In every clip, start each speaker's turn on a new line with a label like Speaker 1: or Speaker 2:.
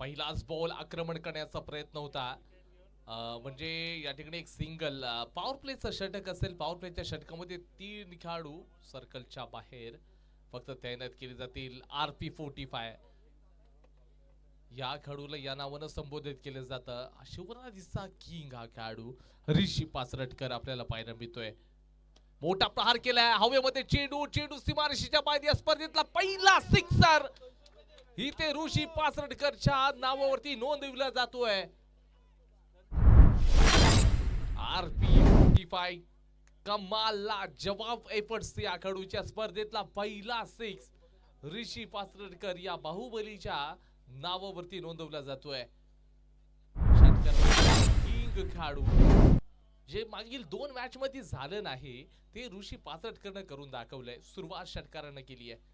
Speaker 1: पहिलाच बॉल आक्रमण करण्याचा प्रयत्न होता. म्हणजे या ठिकाणी एक सिंगल पॉवर प्लेचं षटक असेल. पॉवर प्लेच्या षटकामध्ये 3 खेळाडू सर्कलच्या बाहेर फक्त तैनात केले जातील. RP45 या खेळाडूला या नावानं संबोधित केलं जातं. शिवराजीचा किंग हा खेळाडू ऋषी पाचरटकर आपल्याला पाहायला मिळतोय. मोठा प्रहार केलाय हवेमध्ये. चेंडू चेंडू सीमारेषेच्या बाहेर. या स्पर्धेतला पहिला सिक्सर इथे ऋषी पाचरटकरच्या नावावरती नोंदविला जातोय. RP45 कमालला जवाब एफर्ट्स या खेळाडूच्या स्पर्धेतला पहिला सिक्स ऋषी पाचरटकर या बाहुबलीच्या नावावरती नोंदवला जातोय. किंग खेळाडू जे मागील 2 मॅच मध्ये झालं नाही ते ऋषी पाचरटकरनं करून दाखवलंय. सुरुवात षटकारानं केली आहे.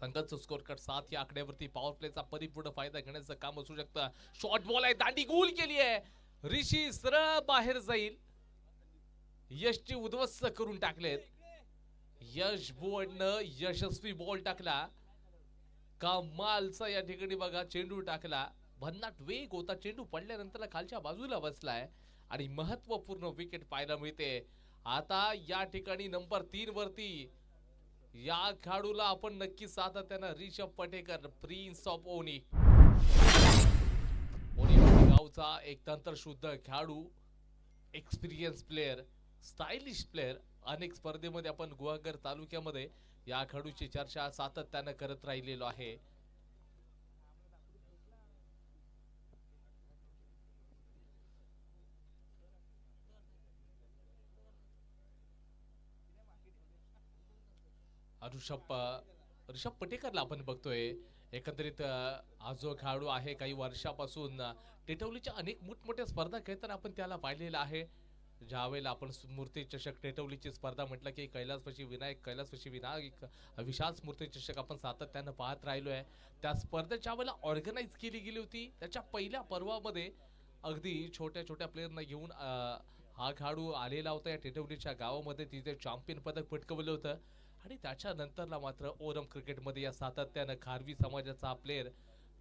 Speaker 1: संघाचं स्कोर कार्ड 7 या आकड्यावरती पॉवर प्लेचा परिपूर्ण फायदा घेण्याचं काम असू शकतं. शॉर्ट बॉल आहे, दांडी गोल केली आहे. ऋषी सरळ बाहेर जाईल. यशची उद्ध्वस्त करून टाकलेत. यश बोर्डनं यशस्वी बॉल टाकला. कमालचा या ठिकाणी बघा चेंडू टाकला. भन्नाट वेग होता. चेंडू पडल्यानंतर खालच्या बाजूला बसलाय आणि महत्वपूर्ण विकेट पाहायला मिळते. आता या ठिकाणी नंबर 3 वरती या खेळाडूला आपण नक्की सातत्यानं ऋषभ पटेकर प्रिन्स ऑफ ओनी गावचा एक तंत्रशुद्ध खेळाडू, एक्सपिरियन्स प्लेयर, स्टायलिश प्लेयर. अनेक स्पर्धेमध्ये आपण गुहागर तालुक्यामध्ये या खेळाडूची चर्चा सातत्यानं करत राहिलेलो आहे. ऋषभ पटेकरला आपण बघतोय. एकंदरीत हा जो खेळाडू आहे काही वर्षापासून टेटवलीच्या अनेक मोठमोठ्या स्पर्धा खेळताना आपण त्याला पाहिलेला आहे. ज्यावेळेला आपण मूर्ती चषक टेटवलीची स्पर्धा म्हटलं की कैलासवासी विनायक विशाल मूर्ती चषक आपण सातत्यानं पाहत राहिलो आहे. त्या स्पर्धेच्या वेळेला ऑर्गनाइज केली गेली होती. त्याच्या पहिल्या पर्वामध्ये अगदी छोट्या छोट्या प्लेयरना घेऊन हा खेळाडू आलेला होता. या टेटवलीच्या गावामध्ये तिथे चॅम्पियन पदक पटकवलं होतं. आणि त्याच्यानंतरला मात्र ओरम क्रिकेटमध्ये या सातत्यानं खारवी समाजाचा प्लेयर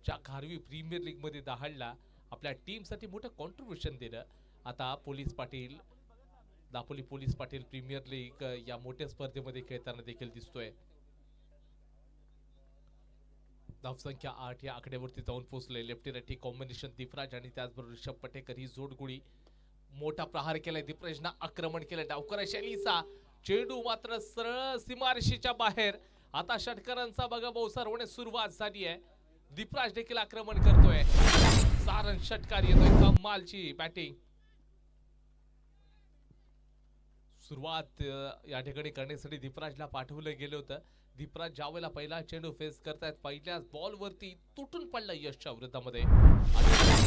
Speaker 1: ज्या खारवी प्रीमियर लीग मध्ये दहाडला, आपल्या टीमसाठी मोठं कॉन्ट्रीब्युशन दिलं. आता Dapoli police Patil premier league या मोठ्या स्पर्धेमध्ये खेळताना देखील दिसतोय. धावसंख्या 8 या आकड्यावरती जाऊन पोहोचले. लेफ्टी राईटी कॉम्बिनेशन दीपराज आणि त्याचबरोबर ऋषभ पटेकर ही जोडगुडी. मोठा प्रहार केलाय दीपराजनं, आक्रमण केलं डावकर शैलीचा. चेंडू मात्र सरळ सीमारेषेच्या बाहेर. आता षटकारांचा बघा बहुसार होण्यास सुरुवात झाली आहे. दीपराज देखील आक्रमण करतोय. सारण षटकार येतोय. कमालची बॅटिंग सुरुवात या ठिकाणी करण्यासाठी दीपराजला पाठवलं गेलं होतं. दीपराज ज्यावेळेला पहिला चेंडू फेस करतायत पहिल्याच बॉल वरती तुटून पडला यशच्या विरोधामध्ये.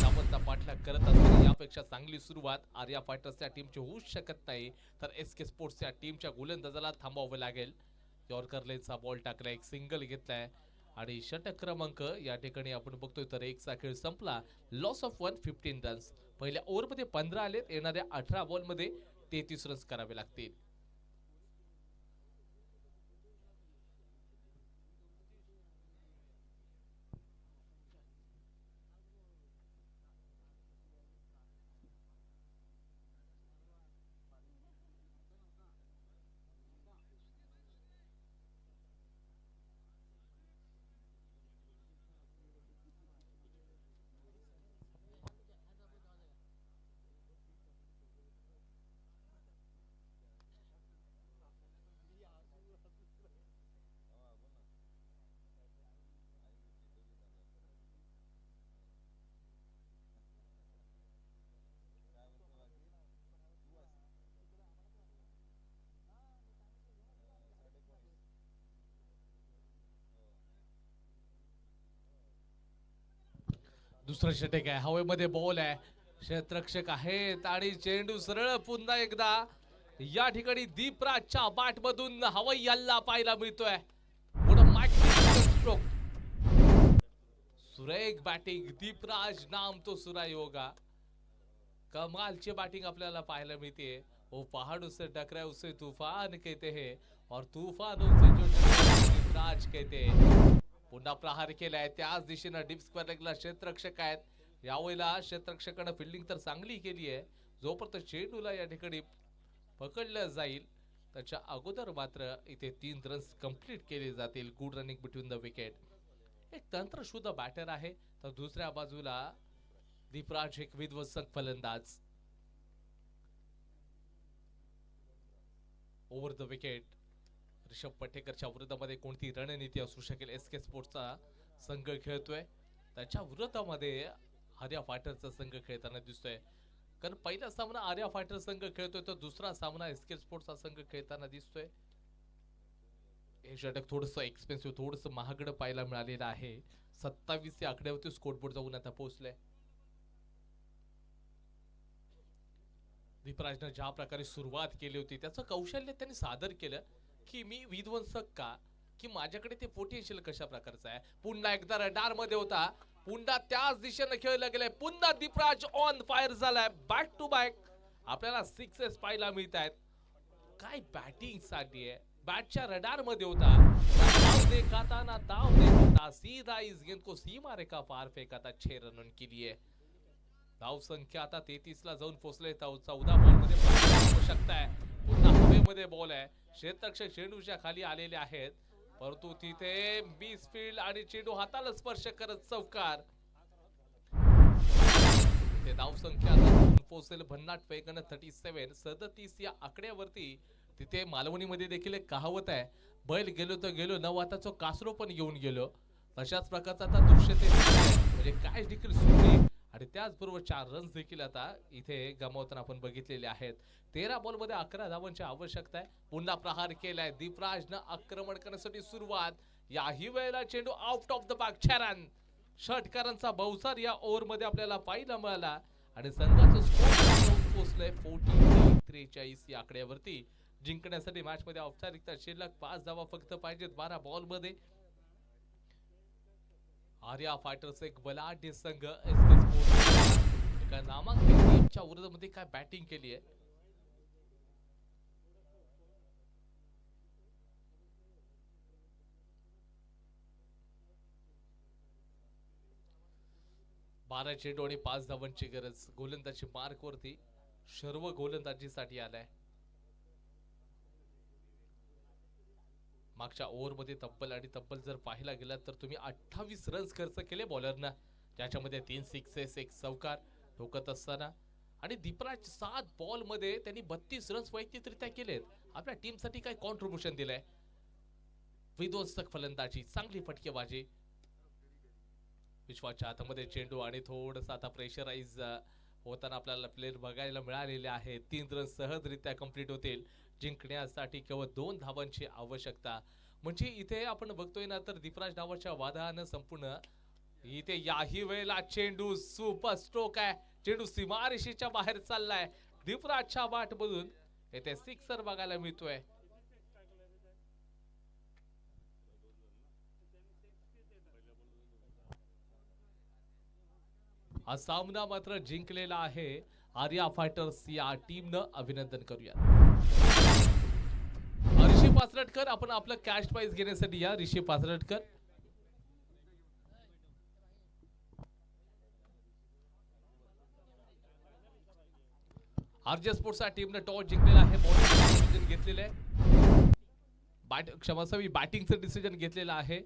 Speaker 1: सामंतचा पाठलाग करत असताना यापेक्षा चांगली सुरुवात आर्या फायटर्सच्या टीमची होऊच शकत नाही. तर SK स्पोर्ट्सच्या टीमच्या गोलंदाजाला थांबावं लागेल. यॉर्कर लेनचा बॉल टाकला, एक सिंगल घेतलाय आणि षटक क्रमांक या ठिकाणी आपण बघतोय तर 1चा खेळ संपला. Loss of 1, 15 runs. पहिल्या ओव्हरमध्ये 15 आलेत. येणाऱ्या 18 बॉलमध्ये 33 रन्स करावे लागतील. दुसरं षटक आहे. हवेमध्ये बॉल आहे. क्षेत्ररक्षक आहेत आणि चेंडू सरळ पुन्हा एकदा या ठिकाणी दीपराजच्या बॅट मधून हवाई हल्ला पाहायला मिळतोय. सुरेख बॅटिंग. दीपराज नाम तो सुराई होगा. कमालची बॅटिंग आपल्याला पाहायला मिळते. वो पहाड़ों से टकराए उसे तूफान कहते हैं और तूफानों से जो टकराए दीपराज कहते हैं. पुन्हा प्रहार केलाय त्याच दिशेनं डीप स्क्वेअर लेगला क्षेत्ररक्षक आहेत यावेळेला क्षेत्ररक्षकानं फिल्डिंग तर चांगली केली आहे जोपर्यंत चेंडूला या ठिकाणी पकडलं जाईल त्याच्या अगोदर मात्र इथे 3 रन्स कंप्लीट केले जातील good running between the wicket एक तंत्रशुद्ध बॅटर आहे तर दुसऱ्या बाजूला दीपराज एक विध्वंसक फलंदाज ओव्हर द विकेट ऋषभ पटेकरच्या विरोधामध्ये कोणती रणनीती असू शकेल एसके स्पोर्ट्सचा संघ खेळतोय त्याच्या विरोधामध्ये आर्या फायटरचा संघ खेळताना दिसतोय कारण पहिला सामना आर्या फायटर संघ खेळतोय तर दुसरा सामना एसके स्पोर्ट्सचा संघ खेळताना दिसतोय हे षटक थोडंसं एक्सपेन्सिव्ह थोडंसं महागडं पाहायला मिळालेलं आहे 27 या आकड्यावरती स्कोरबोर्ड जाऊन आता पोहोचले दीपराजनं ज्या प्रकारे सुरुवात केली होती त्याचं कौशल्य त्यांनी सादर केलं की मी विध्वंसक का की माझ्याकडे ते पोटेन्शियल कशा प्रकारचं आहे पुन्हा एकदा रडार मध्ये होता पुन्हा त्याच दिशेने खेळला गेलाय पुन्हा दीपराज ऑन फायर झालाय बॅक टू बॅक आपल्याला 6 पाहायला मिळत आहेत काय बॅटिंग साठी आहे बॅटच्या रडार मध्ये होता दाव देखा ना दाव देखा सीधा इस गेंद को सीमा रेखा पार फेंका था 6 रनों के लिए धाव संख्या आता 33 ला जाऊन पोहोचले 14 बॉल मध्ये आवश्यकता आहे पुन्हा हवेमध्ये बॉल आहे क्षेत्ररक्षक चेंडूच्या खाली आलेले आहेत परंतु तिथे मिस फील्ड आणि चेंडू हाताला स्पर्श करत चौकार ते धाव संख्या आता पोहोचेल भन्नाट पैकी 37 या आकड्यावरती तिथे मालवणीमध्ये देखील एक कहावत आहे बैल गेलो तर गेलो न वाताचो कासरो पण घेऊन गेलो तशाच प्रकारचा आता दृश्य ते म्हणजे काय देखील सुटली आणि त्याचबरोबर 4 रन्स देखील आता इथे गमावताना आपण बघितलेले आहेत 13 बॉल मध्ये 11 धावांची आवश्यकता आहे पुन्हा प्रहार केलाय दीपराजनं आक्रमण करण्यासाठी सुरुवात याही वेळेला चेंडू आउट ऑफ द बॅक छरन षटकारांचा बहुसार या ओव्हर मध्ये आपल्याला पाहायला मिळाला आणि संघाचं स्कोर पोहोचलंय 43 या आकड्यावरती जिंकण्यासाठी मॅच मध्ये औपचारिकता शिल्लक 5 धावा फक्त पाहिजेत 12 बॉल मध्ये आर्या फायटर्स एक बलाढ्य संघ एसके स्पोर्ट्स एका नामांकित टीमच्या विरोधामध्ये काय बॅटिंग केली आहे बारा चेंडू आणि 5 धावांची गरज गोलंदाजी मार्क वरती सर्व गोलंदाजीसाठी आलाय मागच्या ओव्हर मध्ये तब्बल जर पाहायला गेला तर तुम्ही 28 रन्स खर्च केले बॉलरना ज्याच्यामध्ये 3 सिक्सेस एक चौकार ठोकत असताना आणि दीपराज 7 बॉल मध्ये त्यांनी 32 रन्स वैयक्तिकरित्या केलेत आपल्या टीम साठी काय कॉन्ट्रीब्युशन दिलंय विध्वंसक फलंदाजी चांगली फटकेबाजी विश्वाच्या हातामध्ये चेंडू आणि थोडंसं आता प्रेशराइज होताना आपल्याला प्लेयर बघायला मिळालेले आहेत 3 रन सहजरित्या कंप्लीट होतील जिंकण्यासाठी केवळ 2 धावांची आवश्यकता म्हणजे इथे आपण बघतोय ना तर दीपराज नावाच्या वादळानं संपूर्ण इथे याही वेळेला चेंडू सुपर स्ट्रोक आहे चेंडू सीमारेषेच्या बाहेर चाललाय दीपराजच्या बाट मधून इथे सिक्सर बघायला मिळतोय हा सामना मात्र जिंकलेला आहे आर्या फायटर्स या टीमनं अभिनंदन करूया ऋषी पासरटकर आपण आपलं कॅश प्राइज घेण्यासाठी या ऋषी पासरटकर आरजे स्पोर्ट्स टीमने टॉस जिंकलेला आहे बॉलिंग डिसिजन घेतलेलं आहे क्षमस्वी बॅटिंगचं डिसिजन घेतलेलं आहे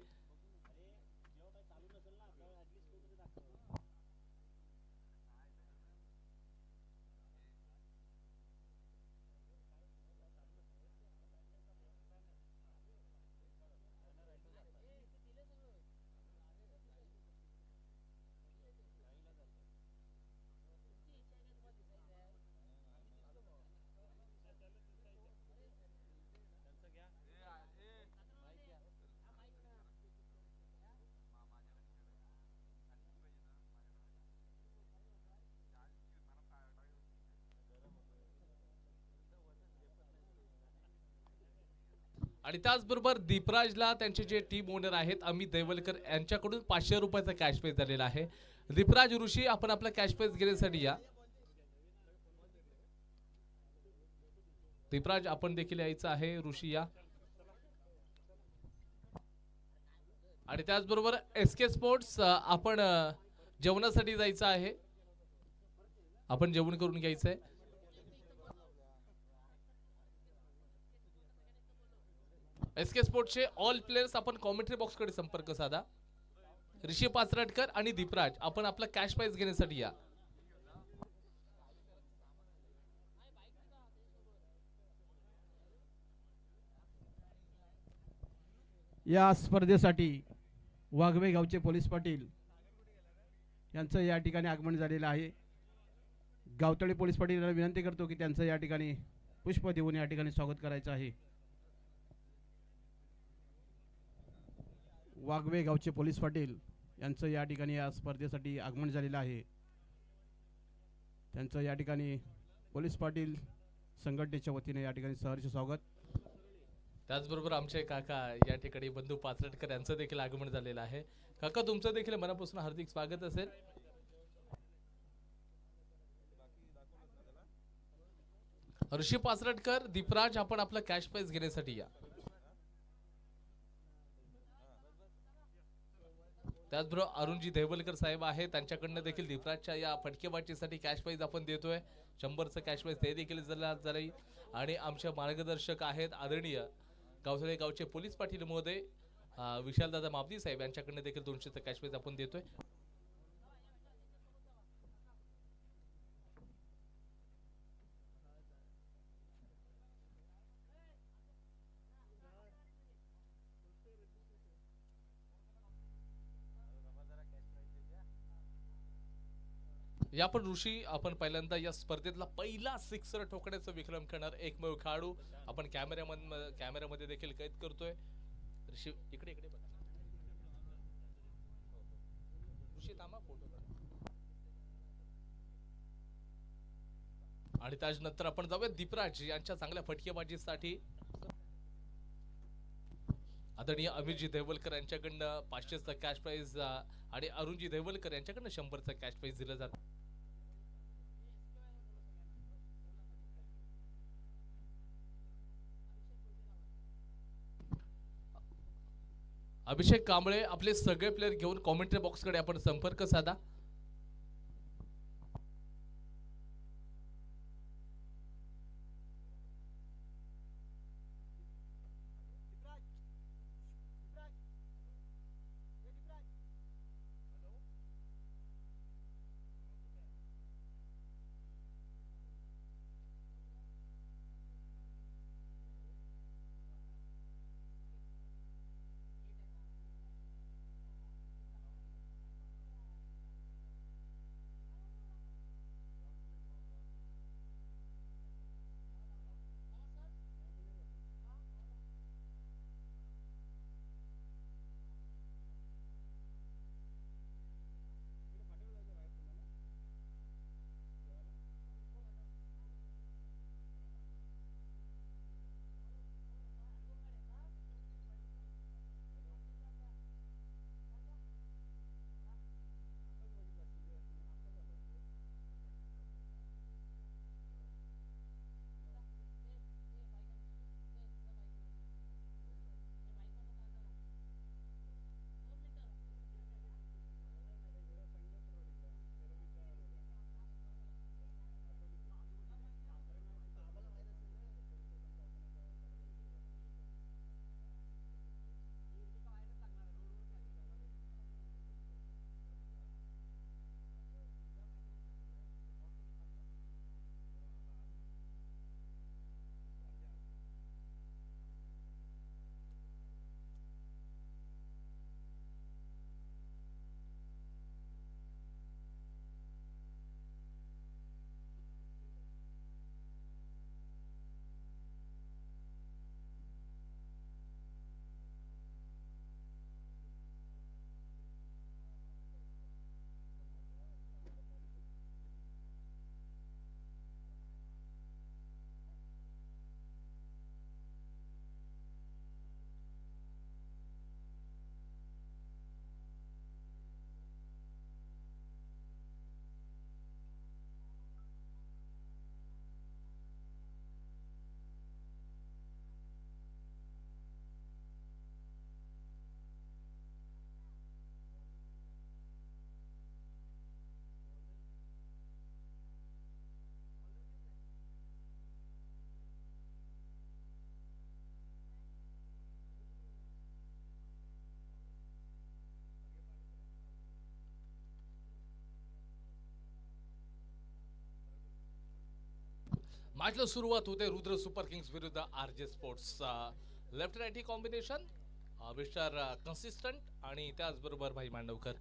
Speaker 1: आणि त्याचबरोबर दीपराजला त्यांचे जे टीम ओनर आहेत अमित देवलकर यांच्याकडून 500 रुपयाचा कॅश प्राइज झालेला आहे दीपराज ऋषी आपण आपला कॅश प्राइज घेण्यासाठी या दीपराज आपण देखील यायचं आहे ऋषी या आणि त्याचबरोबर एस के स्पोर्ट्स आपण जेवणासाठी जायचं आहे. आपण जेवण करून घ्यायचंय. एस के स्पोर्ट्सचे ऑल प्लेयर्स आपण कॉमेंट्री बॉक्सकडे संपर्क साधा. ऋषी पाचरटकर आणि दीपराज आपण आपला कॅश प्राइज घेण्यासाठी या.
Speaker 2: या स्पर्धेसाठी वाघवे गावचे पोलीस पाटील यांचं या ठिकाणी आगमन झालेलं आहे. गावतळी पोलीस पाटील यांना विनंती करतो की त्यांचं या ठिकाणी पुष्प देऊन या ठिकाणी स्वागत करायचं आहे. वाघवे गावचे पोलीस पाटील यांचं या ठिकाणी या स्पर्धेसाठी आगमन झालेलं आहे. त्यांचं या ठिकाणी पोलीस पाटील संघटनेच्या वतीने या ठिकाणी सहर्ष स्वागत.
Speaker 1: त्याचबरोबर आमचे काका या ठिकाणी बंधू पाचरटकर यांचं देखील आगमन झालेलं आहे. काका तुमचं देखील मनापासून हार्दिक स्वागत असेल. ऋषी पाचरटकर, दीपराज आपण आपला कॅश प्राइज घेण्यासाठी या. त्याचबरोबर अरुणजी देवलकर साहेब आहे, त्यांच्याकडनं देखील दीपराजच्या या फटकेबाजीसाठी कॅश प्राइज आपण देतोय. 100चं कॅश प्राइज ते देखील जाईल. आणि आमचे मार्गदर्शक आहेत आदरणीय गावतळे गावचे पोलीस पाटील महोदय विशालदादा मावदी साहेब, यांच्याकडनं देखील 200चं कॅश प्राइज आपण देतोय. या पण ऋषी आपण पहिल्यांदा या स्पर्धेतला पहिला सिक्सर ठोकण्याचा विक्रम करणार एकमेव खेळाडू आपण कॅमेऱ्यामध्ये देखील कैद करतोय. ऋषी इकडे इकडे बघा. ऋषी थांबा फोटो काढ. आणि त्यानंतर आपण जाऊया दीपराज यांच्या चांगल्या फटकेबाजीसाठी. आदरणीय अमितजी देवलकर यांच्याकडनं 500चं कॅश प्राइज आणि अरुणजी देवलकर यांच्याकडनं 100चं कॅश प्राइज दिलं जातं. अभिषेक कांबळे आपले सगळे प्लेयर घेऊन कॉमेंट्री बॉक्सकडे आपण संपर्क साधा. मॅचला सुरुवात होते रुद्र सुपर किंग्स विरुद्ध RJ sports. Left right combination, mister consistent आणि त्याचबरोबर भाई मांडवकर.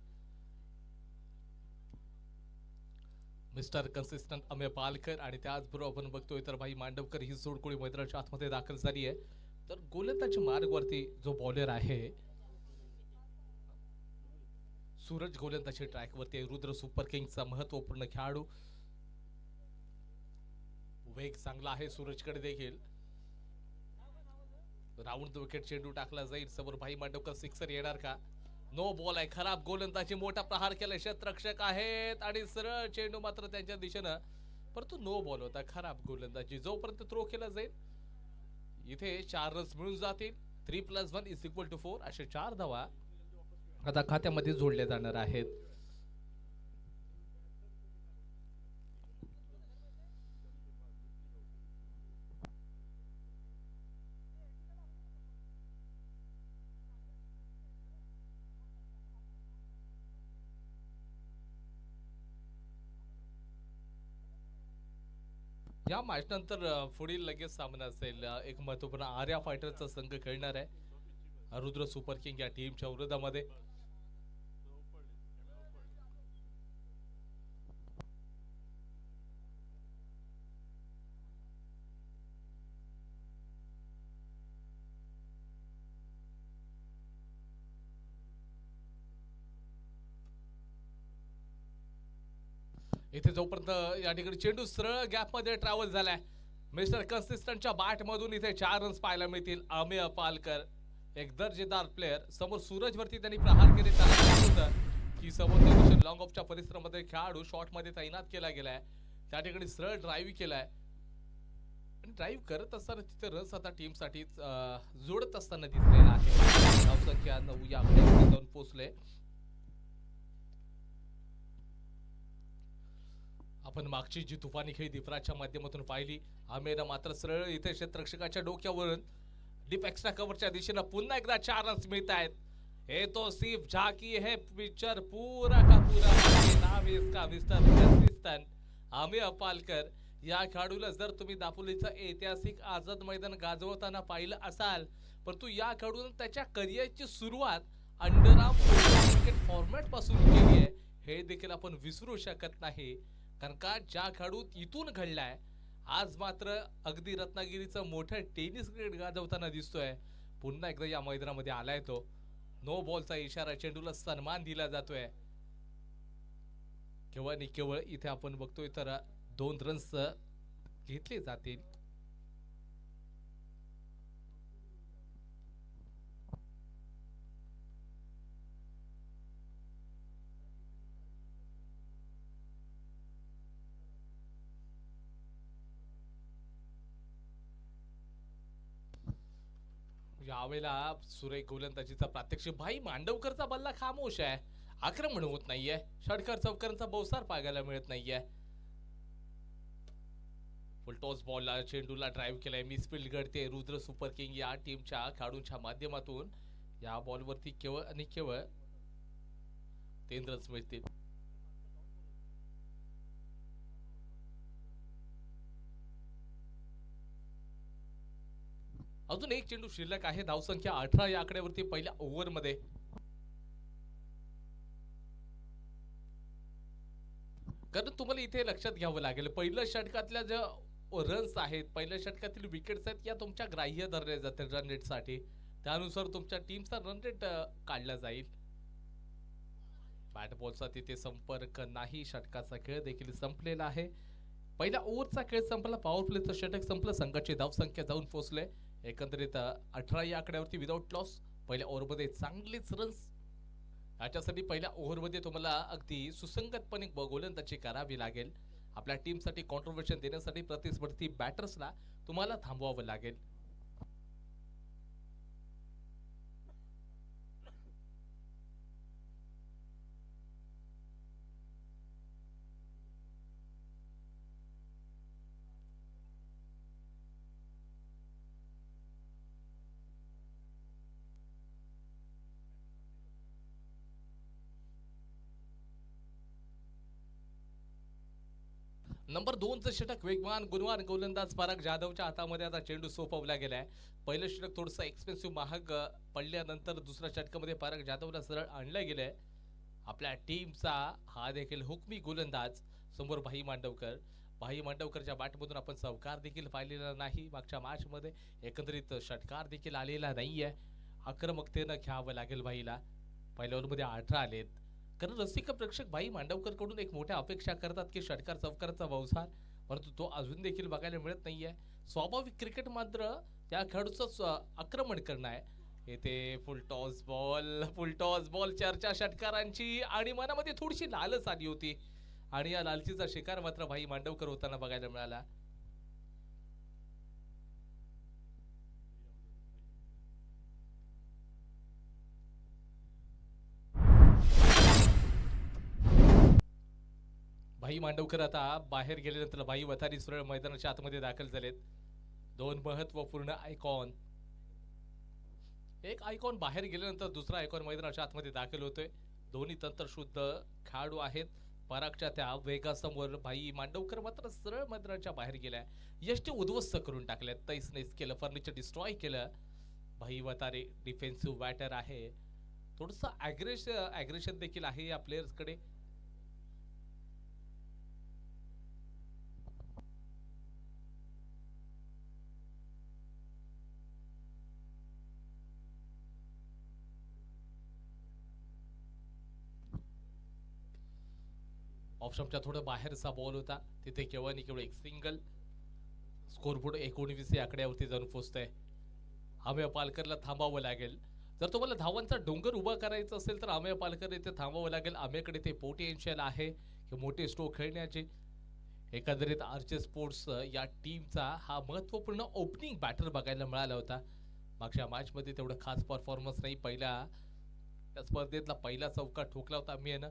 Speaker 1: मिस्टर कन्सिस्टंट अमेय पालकर आणि त्याचबरोबर आपण बघतोय तर भाई मांडवकर ही जोडकोळी मैदानाच्या आतमध्ये दाखल झाली आहे. तर गोलंदाजी मार्गवरती जो बॉलर आहे सूरज गोलंदाजी ट्रॅकवरती आहे. रुद्र सुपर किंग्सचा महत्वपूर्ण खेळाडू. वेग चांगला आहे सूरजकडे देखील. राऊंड द विकेट चेंडू टाकला जाईल. समोर भाई मांडवकर सिक्सर येणार का? नो बॉल आहे. खराब गोलंदाजी, मोठा प्रहार केला. क्षेत्ररक्षक आहेत आणि सरळ चेंडू मात्र त्यांच्या दिशेनं, परंतु नो बॉल होता. खराब गोलंदाजी. जोपर्यंत थ्रो केला जाईल इथे 4 रन्स मिळून जातील. 3+1 = 4 असे 4 धावा आता खात्यामध्ये जोडले जाणार आहेत. या मॅच नंतर पुढील लगेच सामना असेल. एक महत्वपूर्ण आर्या फायटरचा संघ खेळणार आहे रुद्र सुपर किंग या टीमच्या विरोधामध्ये. इथे जोपर्यंत या ठिकाणी चेंडू सरळ गॅप मध्ये ट्रॅव्हल झालाय. मिस्टर कन्सिस्टंटच्या बॅट मधून इथे 4 रन्स पाहायला मिळतील. अमेय पालकर एक दर्जेदार प्लेयर. समोर सूरज वरती त्यांनी प्रहार केले. त्याला की समोर लॉंग ऑफच्या परिसरामध्ये खेळाडू शॉट मध्ये तैनात केला गेलाय. त्या ठिकाणी सरळ ड्राईव्ह केलाय आणि ड्राईव्ह करत असताना तिथे रन्स आता टीम साठी जोडत असताना दिसलेला आहे. धावसंख्या 9 या आकड्यावर जाऊन पोहोचले. आपण मागची जी तुफानी खेळी दिफराच्या माध्यमातून पाहिली. आमेरनं मात्र सरळ इथे क्षेत्ररक्षकाच्या डोक्यावरून डीप एक्स्ट्रा कव्हरच्या दिशेनं पुन्हा एकदा 4 रन्स मिळत आहेत. हे तो सिर्फ झाकी है पिक्चर पूरा का पूरा. नाम इसका मिस्टर कन्सिस्टंट अमेय पालकर. या खेळाडूला जर तुम्ही दापोलीचं ऐतिहासिक आझाद मैदान गाजवताना पाहिलं असाल, परंतु या खेळाडूने त्याच्या करिअरची सुरुवात अंडरआर्म क्रिकेट फॉर्मॅट पासून केली आहे. हे देखील आपण विसरू शकत नाही. कारण का ज्या खेळाडू इथून घडलाय आज मात्र अगदी रत्नागिरीचं मोठं टेनिस क्रिकेट गाजवताना दिसतोय. पुन्हा एकदा या मैदानामध्ये आलाय तो. नो बॉलचा इशारा, चेंडूला सन्मान दिला जातोय. केवळ आणि केवळ इथे आपण बघतोय तर 2 रन्स घेतले जातील. यावेळेला सुरेख गोलंदाजीचा प्रात्यक्षिक. भाई मांडवकरचा बल्ला खामोश आहे. आक्रमण होत नाहीये. षटकर चौकरांचा बहुसार पाहायला मिळत नाहीये. फुलटॉस बॉलला चेंडूला ड्राईव्ह केलाय. मिसफील्ड घडते रुद्र सुपर किंग या टीमच्या खेळाडूंच्या माध्यमातून. या बॉलवरती केवळ आणि केवळ 3 रन्स मिळतील. अजून एक चेंडू शिल्लक आहे. धावसंख्या 18 या आकड्यावरती पहिल्या ओव्हरमध्ये. कारण तुम्हाला इथे लक्षात घ्यावं लागेल, पहिल्या षटकातल्या ज्या रन्स आहेत, पहिल्या षटकातील विकेट्स आहेत, या तुमच्या ग्राह्य धरल्या जातील रन रेट साठी. त्यानुसार तुमच्या टीमचा रन रेट काढला जाईल. बॅट बॉलचा तिथे संपर्क नाही. षटकाचा खेळ देखील संपलेला आहे. पहिल्या ओव्हरचा खेळ संपला. पॉवर प्लेचं षटक संपलं. संघाची धावसंख्या जाऊन पोहोचले एकंदरीत 18 या आकड्यावरती विदाउट लॉस. पहिल्या ओव्हरमध्ये चांगलीच रन्स. याच्यासाठी पहिल्या ओव्हरमध्ये तुम्हाला अगदी सुसंगतपणे गोलंदाजी करावी लागेल. आपल्या टीमसाठी कॉन्ट्रीब्युशन देण्यासाठी प्रतिस्पर्धी बॅटर्सला तुम्हाला थांबवावं लागेल. नंबर 2चं षटक वेगवान गुणवान गोलंदाज पराग जाधवच्या हातामध्ये आता चेंडू सोपवला गेलाय. पहिलं षटक थोडंसं एक्सपेन्सिव्ह महाग पडल्यानंतर दुसऱ्या षटकामध्ये पराग जाधवला सरळ आणलं गेलंय. आपल्या टीमचा हा देखील हुकमी गोलंदाज समोर भाई मांडवकर. भाई मांडवकरच्या बॅटमधून आपण चौकार देखील पाहिलेला नाही मागच्या मॅचमध्ये. एकंदरीत षटकार देखील आलेला नाहीये. आक्रमकतेनं घ्यावं लागेल भाईला. पहिल्या ओव्हरमध्ये 18 आलेत. कारण रसिक प्रेक्षक भाई मांडवकर कडून एक मोठ्या अपेक्षा करतात की षटकार चौकाराचा व्यवसाय, परंतु तो अजून देखील बघायला मिळत नाहीये. स्वाभाविक क्रिकेट मात्र त्या खेळाडूचं आक्रमण करणं आहे. येथे फुल टॉस बॉल चर्चा षटकारांची आणि मनामध्ये थोडीशी लालच आली होती आणि या लालचीचा शिकार मात्र भाई मांडवकर होताना बघायला मिळाला. भाई मांडवकर आता बाहेर गेल्यानंतर भाई वतारी सरळ मैदानाच्या आतमध्ये दाखल झालेत. दोन महत्वपूर्ण आयकॉन, एक आयकॉन बाहेर गेल्यानंतर दुसरा आयकॉन मैदानाच्या आतमध्ये दाखल होतोय. दोन्ही तंत्रशुद्ध खेळाडू आहेत. परागच्या त्या वेगासमोर भाई मांडवकर मात्र सरळ मैदानाच्या बाहेर गेलाय. यष्टी उद्ध्वस्त करून टाकल्यात, तैस नैस केलं, फर्निचर डिस्ट्रॉय केलं. भाई वतारे डिफेन्सिव्ह बॅटर आहे. थोडंसं ॲग्रेशन देखील आहे या प्लेयर्सकडे. ऑप्शनच्या थोडं बाहेरचा बॉल होता, तिथे केवळ आणि केवळ एक सिंगल. स्कोरबोर्ड 19 या आकड्यावरती जाऊन पोहोचतंय. अमेय पालकरला थांबावं लागेल. जर तुम्हाला धावांचा डोंगर उभा करायचा असेल तर अमेय पालकर इथे थांबावं लागेल. अमेयकडे ते पोटेन्शियल आहे की मोठे स्ट्रोक खेळण्याचे. एकंदरीत आर्चे स्पोर्ट्स या टीमचा हा महत्वपूर्ण ओपनिंग बॅटर बघायला मिळाला होता. मागच्या मॅचमध्ये तेवढं खास परफॉर्मन्स नाही. त्या स्पर्धेतला पहिला चौकार ठोकला होता अमेयनं.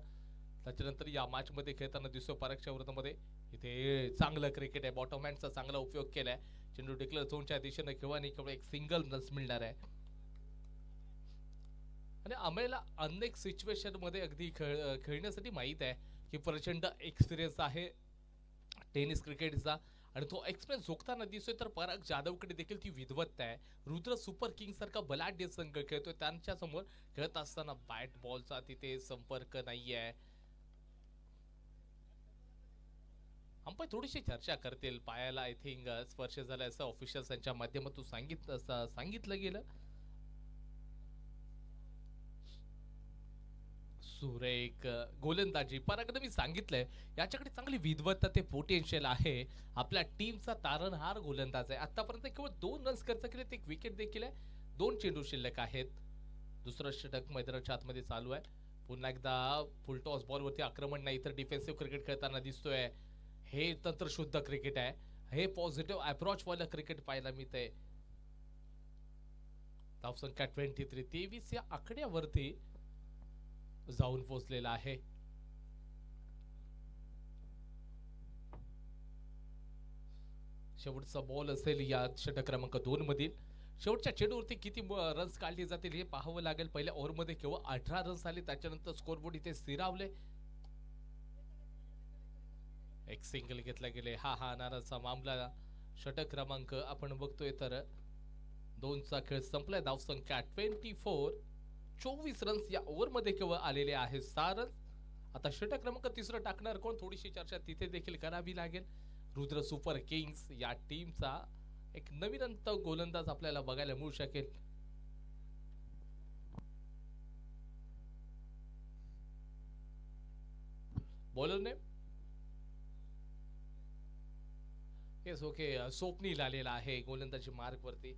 Speaker 1: त्याच्यानंतर या मॅचमध्ये खेळताना दिसतो परागच्या विरोधामध्ये. इथे चांगलं क्रिकेट आहे. बॉटम हँडचा चांगला उपयोग केलाय. चेंडू डिक्लेअर झोनच्या दिशेने केव्हा नाही केवळ एक सिंगल रन्स मिळणार आहे. आणि अमेयला अनेक सिच्युएशन मध्ये अगदी खेळण्यासाठी माहीत आहे की प्रचंड एक्सपिरियन्स आहे टेनिस क्रिकेटचा आणि तो एक्सपिरियन्स झोकताना दिसतोय. तर पराग जाधवकडे देखील ती विद्वत्ता आहे. रुद्र सुपर किंग सारखा बलाढ्य संघ खेळतोय. त्यांच्या समोर खेळत असताना बॅट बॉलचा तिथे संपर्क नाहीये. अंपायर थोडीशी चर्चा करतील. पायाला आय थिंक स्पर्श झाला असं ऑफिशियल्सच्या माध्यमातून सांगितलं गेलं. सुरेख गोलंदाजी परागने मी सांगितलंय याच्याकडे चांगली विद्वत्ता ते पोटेन्शियल आहे. आपल्या टीमचा तारणहार गोलंदाज आहे. आतापर्यंत केवळ 2 रन्स खर्च केलेत, एक विकेट देखील आहे. 2 चेंडू शिल्लक आहेत. दुसरं षटक मैदानाच्या आतमध्ये चालू आहे. पुन्हा एकदा फुल टॉस बॉलवरती आक्रमण नाही तर डिफेन्सिव्ह क्रिकेट खेळताना दिसतोय. हे तंत्रशुद्ध क्रिकेट आहे. हे पॉझिटिव्ह अप्रोच वाला क्रिकेट पाहायला मिळतंय. धावसंख्या 23 या आकड्यावरती जाऊन पोहोचलेला आहे. शेवटचा बॉल असेल या षटक क्रमांक 2 मधील. शेवटच्या चेंडूवरती किती रन्स काढले जातील हे पाहावं लागेल. पहिल्या ओव्हरमध्ये केवळ 18 रन्स आले. त्याच्यानंतर स्कोरबोर्ड इथे स्थिरावले. एक सिंगल घेतला गेले. हा नाराचा मामला. षटक क्रमांक आपण बघतोय तर 2चा खेळ संपलाय. धावसंख्या 24 रन्स या ओव्हरमध्ये केवळ आलेले आहेत. 6 रन्स. आता षटक क्रमांक 3 टाकणार कोण, थोडीशी चर्चा तिथे देखील करावी लागेल. रुद्र सुपर किंग्स या टीमचा एक नवीन गोलंदाज आपल्याला बघायला मिळू शकेल. बॉलरने येस ओके स्वप्नील आलेला आहे गोलंदाजी मार्क वरती.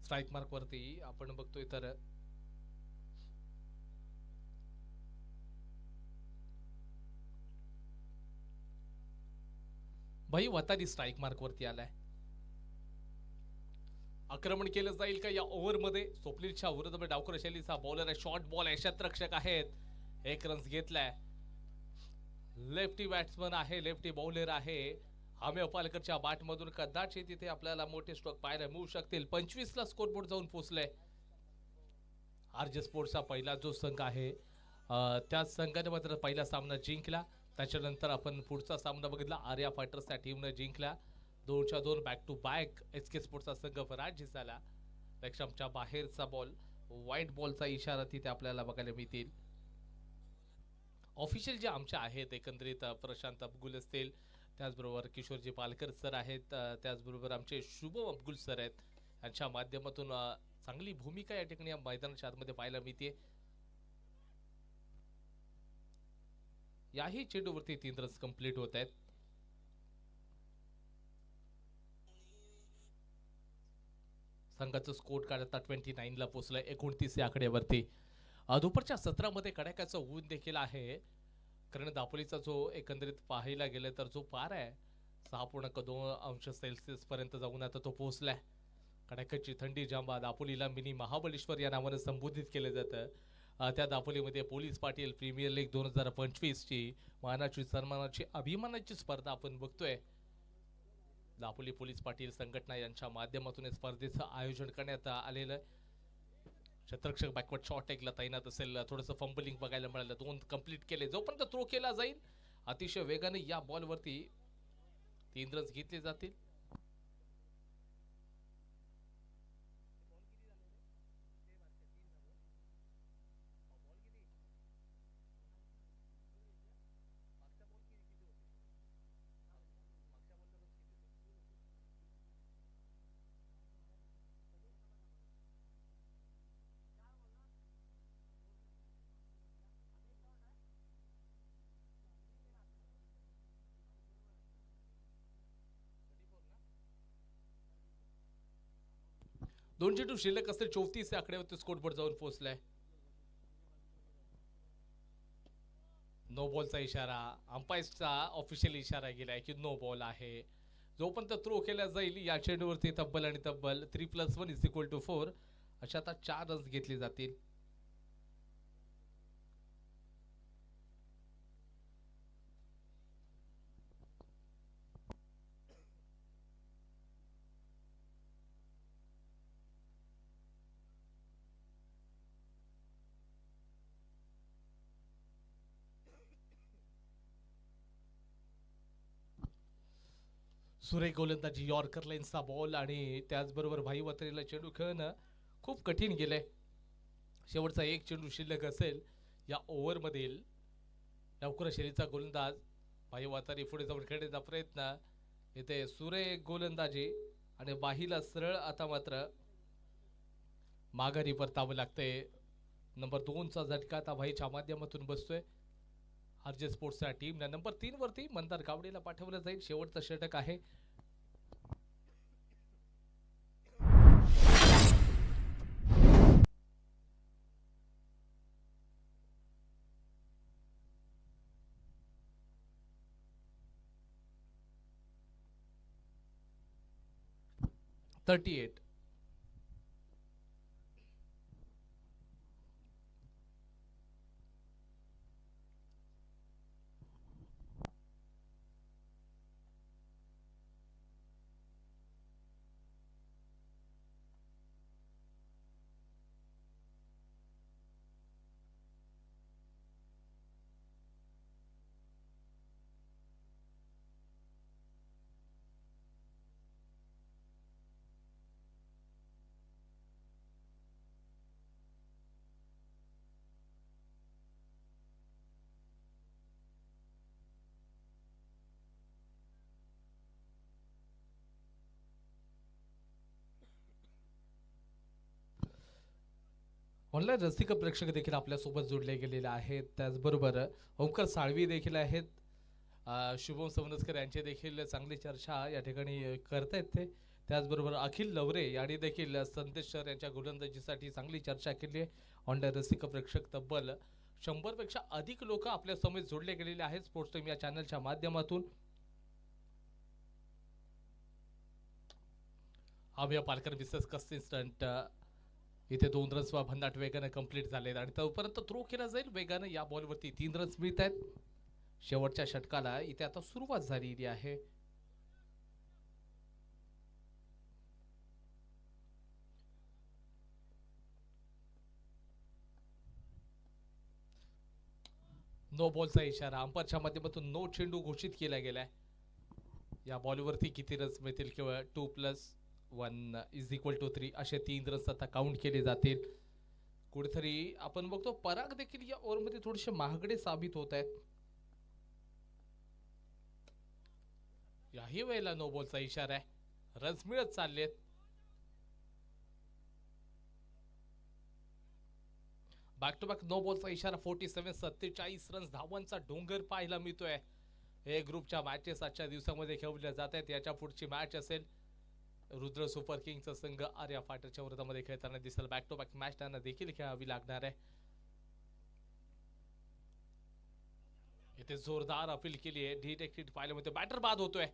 Speaker 1: स्ट्राइक मार्क वरती आपण बघतोय तर भाई वतारी स्ट्राइक मार्क वरती आलाय. आक्रमण केलं जाईल का या ओव्हरमध्ये. स्वप्नीलच्या विरोधात डावकर शैलीचा बॉलर आहे. शॉर्ट बॉल आहे. शतरक्षक आहेत. 1 रन्स घेतलाय. लेफ्टी बॅट्समन आहे. लेफ्टी बॉलर आहे. अमेय पालकरच्या बॅटमधून कदाचित तिथे आपल्याला मोठे स्ट्रोक पाहायला मिळू शकतील. 25 ला स्कोरबोर्ड जाऊन पोहोचले. RJ स्पोर्ट्सचा पहिला जो संघ आहे त्या संघाने मात्र पहिला सामना जिंकला. त्याच्यानंतर आपण पुढचा सामना बघितला, आर्या फायटर्स त्या टीमने जिंकला 2-2 बॅक टू बॅक. SK स्पोर्ट्सचा संघ पराजित झाला. लक्ष्यमच्या बाहेरचा बॉल, व्हाईट बॉलचा इशारा तिथे आपल्याला बघायला मिळतील. ऑफिशियल जे आमचे आहेत एकंदरीत प्रशांत अब्गुल असतील, त्याचबरोबर किशोरजी पालकर सर आहेत, त्याचबरोबर आमचे शुभम अब्गुल सर आहेत. यांच्या माध्यमातून चांगली भूमिका या ठिकाणी या मैदानाच्या आतमध्ये पाहायला मिळते. याही चेंडूवरती 3 रन्स कंप्लीट होत आहेत. संघाचं स्कोर कार्ड आता 29 ला पोहोचलंय, 29 या आकड्यावरती. दुपारच्या सत्रामध्ये कडाक्याचं ऊन देखील आहे, कारण दापोलीचा जो एकंदरीत पाहायला गेलं तर जो पारा आहे 6.2 अंश सेल्सिअस पर्यंत जाऊन आता तो पोहोचलाय. कडाक्याची थंडी ज्यामुळे दापोलीला मिनी महाबळेश्वर या नावाने संबोधित केलं जातं. त्या दापोलीमध्ये पोलीस पाटील प्रीमियर लीग 2025 ची मानाची सन्मानाची अभिमानाची स्पर्धा आपण बघतोय. दापोली पोलीस पाटील संघटना यांच्या माध्यमातून या स्पर्धेचं आयोजन करण्यात आलेलं आहे. क्षेत्ररक्षक बॅकवर्ड शॉट एकला तैनात असेल, थोडंसं फंबलिंग बघायला मिळालं, 2 कंप्लीट केले. जोपर्यंत थ्रो केला जाईल अतिशय वेगाने या बॉलवरती 3 रन्स घेतले जातील. दोन चेंडू शिल्लक असते, 34 या आकड्यावरती स्कोरबोर्ड जाऊन पोहोचलाय. नो बॉलचा इशारा, अंपायरचा ऑफिशियल इशारा गेलाय की नो बॉल आहे. जोपर्यंत थ्रो केला जाईल या चेंडूवरती तब्बल आणि तब्बल 3+1 = 4 अशा आता 4 रन्स घेतले जातील. सुरेख गोलंदाजी, यॉर्कर लाईन्सचा बॉल आणि त्याचबरोबर भाई वात्रेला चेंडू खेळणं खूप कठीण गेलंय. शेवटचा एक चेंडू शिल्लक असेल या ओव्हरमधील. लवकर शैलीचा गोलंदाज भाई वातारी पुढे जाऊन खेळण्याचा प्रयत्न. इथे सुरेख गोलंदाजी आणि बाहीला सरळ आता मात्र माघारी परतावं लागतंय. नंबर 2चा झटका आता भाईच्या माध्यमातून बसतोय. RJ स्पोर्ट्सच्या टीमने नंबर 3 वरती मंदार गावडेला पाठवलं जाईल. शेवटचा षटक आहे. $38. ऑनलाईन रसिक प्रेक्षक देखील आपल्यासोबत जोडले गेलेले आहेत. त्याचबरोबर ओंकार साळवी देखील आहेत. शुभम सवनस्कर यांची देखील चांगली चर्चा या ठिकाणी करतायत ते. त्याचबरोबर अखिल लवरे यांनी देखील संदेश सर यांच्या गोलंदाजीसाठी चांगली चर्चा केली आहे. ऑनलाईन रसिक प्रेक्षक तब्बल 100 पेक्षा अधिक लोक आपल्या समेत जोडले गेलेले आहेत स्पोर्ट्स टाइम या चॅनलच्या माध्यमातून. आम्ही पालकर विसेस कंसिस्टंट इथे 2 रन्स भन्नाट वेगाने कंप्लीट झालेत आणि तोपर्यंत थ्रो केला जाईल वेगाने. या बॉलवरती 3 रन्स मिळत आहेत. शेवटच्या षटकाला इथे आता सुरुवात झालेली आहे. नो बॉलचा इशारा अंपायरच्या माध्यमातून नो चेंडू घोषित केला गेलाय. या बॉलवरती किती रन्स मिळतील किंवा 2+1=3 असे 3 रन्स आता काउंट केले जातील. कुठेतरी आपण बघतो पराग देखील या ओव्हरमध्ये थोडेसे महागडे साबित होत आहेत. याही वेळेला नो बॉलचा इशारा आहे. रन्स मिळत चाललेत. बॅक टू बॅक नो बॉलचा इशारा. 47 रन्स धावांचा डोंगर पाहायला मिळतोय. हे ग्रुपच्या मॅचेस आजच्या दिवसामध्ये खेळवल्या जात आहेत. याच्या पुढची मॅच असेल रुद्र सुपर किंगचा संघ आर्या फायटरच्या विरोधामध्ये खेळताना दिसेल. बॅक टू बॅक मॅच त्यांना देखील खेळावी लागणार आहे. इथे जोरदार अपील केली आहे. डिरेक्टेड पाहायला मिळतोय. बॅटर बाद होतोय.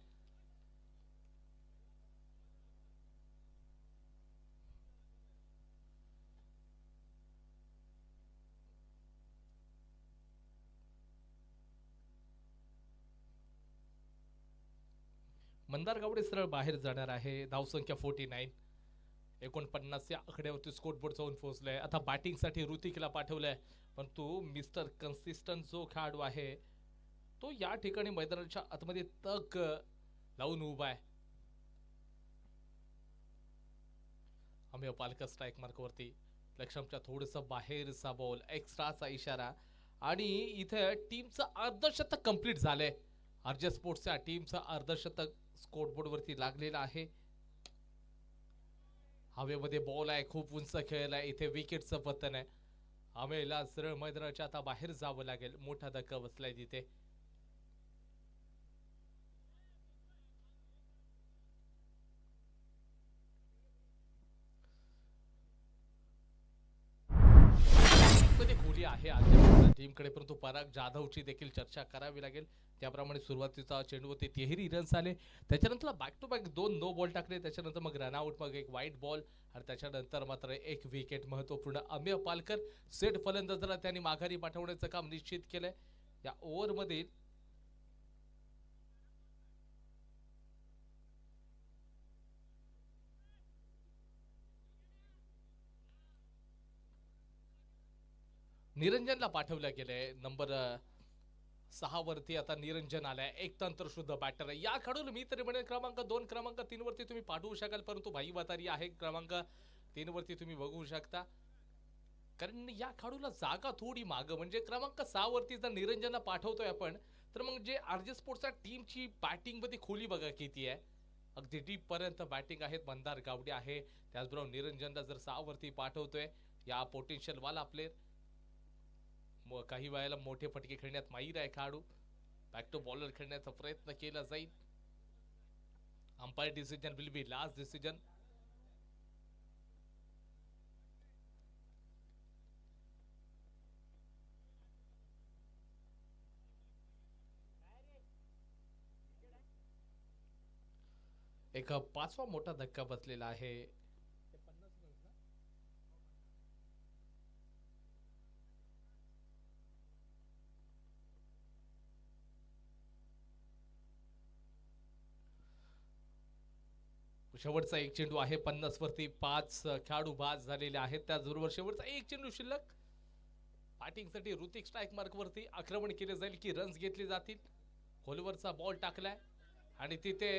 Speaker 1: मंदार गावडे सरळ बाहेर जाणार आहे. धावसंख्या 49. 49 या आकड्यावरती स्कोर बोर्ड जाऊन पोहोचलाय. आता बॅटिंग साठी ऋतिकला पाठवलंय, परंतु मिस्टर कन्सिस्टंट जो खेळाडू आहे तो या ठिकाणी मैदानाच्या आतमध्ये तग लावून उभा आहे. आम्ही पालकर स्ट्राईक मार्कवरती. लक्ष्मणच्या थोडस बाहेरचा बॉल. एक्स्ट्राचा इशारा आणि इथे टीमचं अर्धशतक कंप्लीट झालंय. आरजे स्पोर्ट्सच्या टीमचं अर्धशतक स्कोरबोर्ड वरती लागलेला आहे. हवेमध्ये बॉल आहे. खूप उंच खेळ आहे. इथे विकेटचं पतन आहे. आम्हाला सरळ मैदानाच्या आता बाहेर जावं लागेल. मोठा धक्का बसलाय तिथे. खोली आहे आजच्या टीमकडे, परंतु पराग जाधवची देखील चर्चा करावी लागेल. त्याप्रमाणे सुरुवातीचा चेंडूवरती 13 रन्स आले. त्याच्यानंतर back to back 2 no ball टाकले. त्याच्यानंतर मग रनआउट, मग एक वाईट बॉल आणि त्याच्यानंतर मात्र एक विकेट. महत्वपूर्ण अमेय पालकर सेट फलंदाजाला त्यांनी माघारी पाठवण्याचं काम निश्चित केलंय. या ओव्हरमध्ये निरंजनला पाठवलं गेलंय. नंबर 6 वरती आता निरंजन आलाय. एक तंत्र शुद्ध बॅटर आहे. या खेळाडूला मी तरी म्हणेन क्रमांक 2 क्रमांक 3 वरती तुम्ही पाठवू शकाल, परंतु भाई वातारी आहे क्रमांक 3 वरती तुम्ही बघू शकता. कारण या खेळाडूला जागा थोडी माग, म्हणजे क्रमांक 6 वरती जर निरंजनला पाठवतोय आपण, तर मग जे आरजे स्पोर्ट्सच्या टीमची बॅटिंग मध्ये खोली बघा किती आहे. अगदी डीप पर्यंत बॅटिंग आहेत. मंदार गावडे आहे. त्याचबरोबर निरंजनला जर 6 वरती पाठवतोय, या पोटेन्शियल वाला प्लेअर, काही वेळेला मोठे फटके खेळण्यात माहीर आहे खेळाडू. बॅक टू बॉलर खेळण्याचा प्रयत्न केला जाईल. Umpire decision will be last decision. एक 5वा मोठा धक्का बसलेला आहे. शेवटचा एक चेंडू आहे. 50 वरती 5 खेळाडू बाद झालेले आहेत. त्याचबरोबर शेवटचा एक चेंडू शिल्लक. बॅटिंग साठी ऋतिक स्ट्राईक मार्क वरती आक्रमण केले जाईल की रन्स घेतले जातील. खोलवरचा बॉल टाकलाय आणि तिथे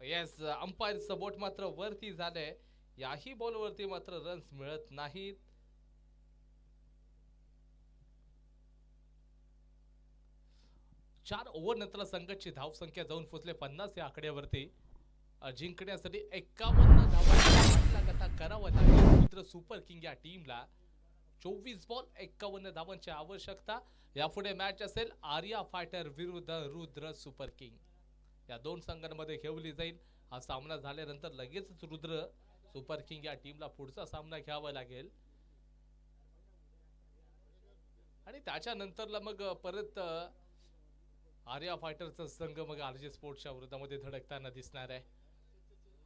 Speaker 1: येस अंपायरचं बोट मात्र वरती झालंय. याही बॉल वरती मात्र रन्स मिळत नाहीत. चार ओव्हर नंतर संघाची धावसंख्या जाऊन पोहोचले 50 या आकड्यावरती. जिंकण्यासाठी 51 धावांचा करावा लागेल रुद्र सुपर किंग या टीमला. 24 बॉल 51 धावांची आवश्यकता. यापुढे मॅच असेल आर्या फायटर विरुद्ध रुद्र सुपर किंग. या दोन संघांमध्ये खेळवली जाईल. हा सामना झाल्यानंतर लगेचच रुद्र सुपर किंग या टीमला पुढचा सामना घ्यावा लागेल आणि त्याच्यानंतरला मग परत आर्या फायटरचा संघ मग आरजे स्पोर्ट्सच्या विरोधामध्ये धडकताना दिसणार आहे.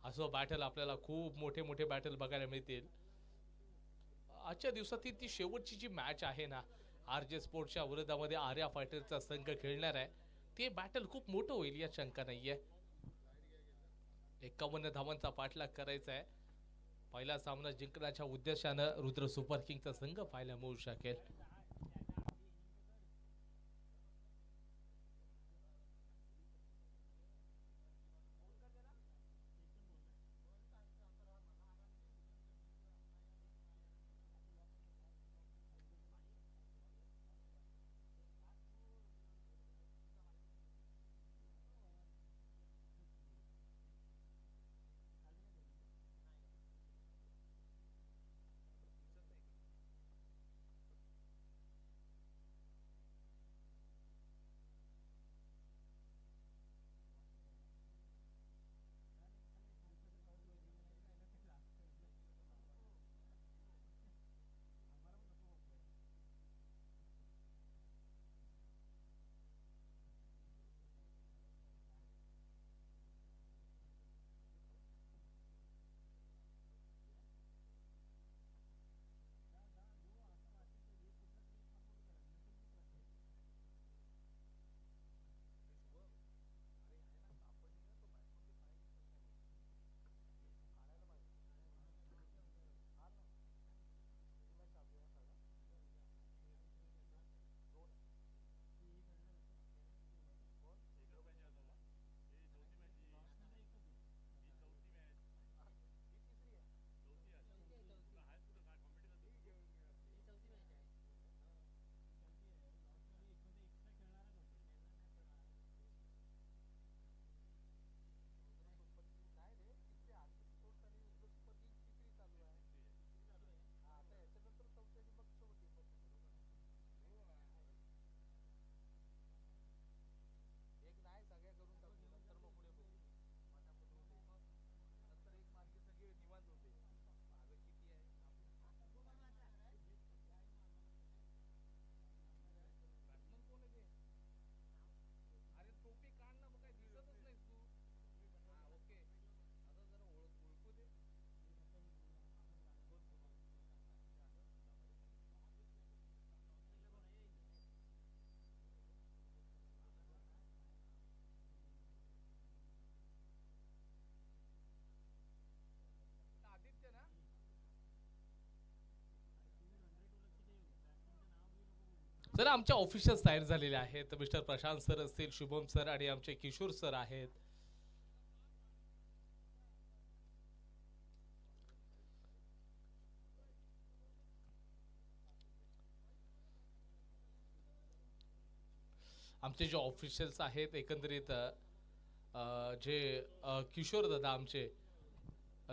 Speaker 1: असो बॅटल आपल्याला खूप मोठे मोठे बॅटल बघायला मिळतील. आजच्या दिवसातील ती शेवटची जी मॅच आहे ना, आरजे स्पोर्ट्सच्या विरोधामध्ये आर्या फायटरचा संघ खेळणार आहे, ते बॅटल खूप मोठं होईल या शंका नाहीये. 51 धावांचा पाठलाग करायचा आहे. पहिला सामना जिंकण्याच्या उद्देशानं रुद्र सुपर किंगचा संघ पाहायला मिळू शकेल. तर आमच्या ऑफिशियल्स तयार झालेले आहेत. मिस्टर प्रशांत सर असतील, शुभम सर आणि आमचे किशोर सर आहेत. आमचे जे ऑफिशियल्स आहेत एकंदरीत जे किशोर दादा आमचे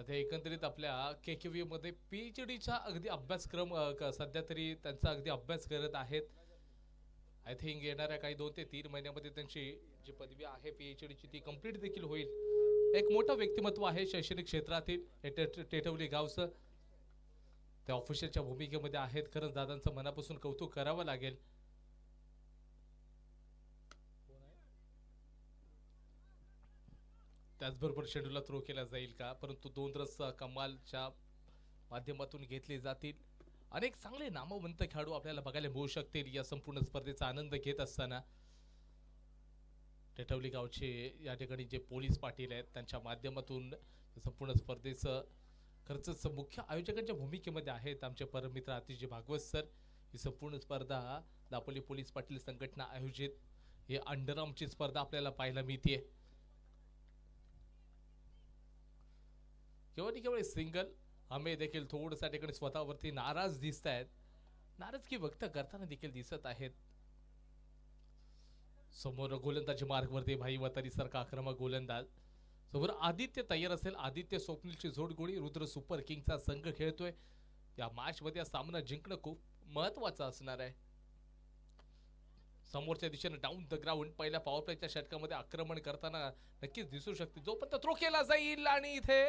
Speaker 1: ते एकंदरीत आपल्या केकेव्ही मध्ये पीएचडीचा अगदी अभ्यासक्रम सध्या तरी त्यांचा अगदी अभ्यास करत आहेत. आय थिंक येणाऱ्या काही 2 ते 3 महिन्यामध्ये त्यांची जी पदवी आहे पीएचडीची ती कंप्लीट देखील होईल. एक मोठं व्यक्तिमत्व आहे शैक्षणिक क्षेत्रातील टेटवली गावचं. त्या ऑफिशियलच्या भूमिकेमध्ये आहेत. खरंच दादांचं मनापासून कौतुक करावं लागेल. त्याचबरोबर शेड्यूलला थ्रो केला जाईल का, परंतु 2 रस कमालच्या माध्यमातून घेतले जातील. अनेक चांगले नामवंत खेळाडू आपल्याला बघायला मिळू शकतील या संपूर्ण स्पर्धेचा आनंद घेत असताना. टेटवली गावचे या ठिकाणी जे पोलीस पाटील आहेत त्यांच्या माध्यमातून संपूर्ण स्पर्धेचं खर्च मुख्य आयोजकांच्या भूमिकेमध्ये आहेत आमचे परममित्र आतिशजी भागवत सर. ही संपूर्ण स्पर्धा दापोली पोलीस पाटील संघटना आयोजित हे अंडरआर्मची स्पर्धा आपल्याला पाहायला मिळते. केवळ सिंगल आम्ही देखील थोडसा ठिकाणी स्वतःवरती नाराज दिसत आहेत. नाराजगी व्यक्त करताना देखील दिसत आहेत. समोर गोलंदाजी मार्गवरती भाई वतारी सारखा आक्रमक गोलंदाज. समोर आदित्य तयार असेल. आदित्य स्वप्नीलची जोडगोळी. रुद्र सुपर किंगचा संघ खेळतोय. या मॅच मध्ये सामना जिंकणं खूप महत्वाचं असणार आहे. समोरच्या दिशेने डाऊन द ग्राउंड पहिल्या पॉवर प्लेच्या षटकामध्ये आक्रमण करताना नक्कीच दिसू शकते. जोपर्यंत थ्रो केला जाईल आणि इथे